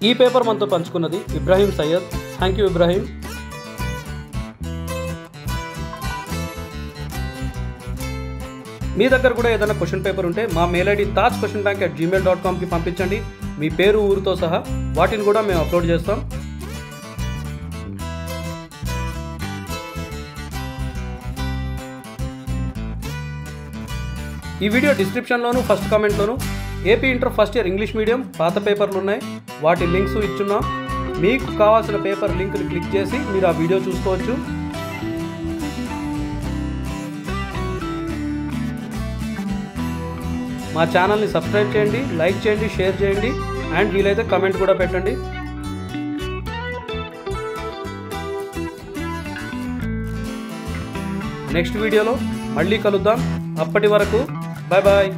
ఈ పేపర్ మనతో పంచుకున్నది ఇబ్రాహీం సయ్యద్. Thank you Ibrahim. మీ దగ్గర కూడా ఏదైనా క్వశ్చన్ పేపర్ ఉంటే మా మెయిల్ ఐడి tajquestionbank@gmail.comకి పంపించండి. మీ పేరు ఊరితో సహా వాటిని కూడా మేము అప్లోడ్ చేస్తాం. ఈ వీడియో డిస్క్రిప్షన్లోను ఫస్ట్ కామెంట్లోను AP inter first year English medium పాత పేపర్లు ఉన్నాయి. వాటి లింక్స్ ఇచ్చున్నాం. మీకు కావాల్సిన పేపర్ లింక్ని క్లిక్ చేసి మీరు ఆ వీడియో చూసుకోవచ్చు. మా ఛానల్ని సబ్స్క్రైబ్ చేయండి, లైక్ చేయండి, షేర్ చేయండి అండ్ వీలైతే కమెంట్ కూడా పెట్టండి. నెక్స్ట్ వీడియోలో మళ్ళీ కలుద్దాం. అప్పటి వరకు బాయ్ బాయ్.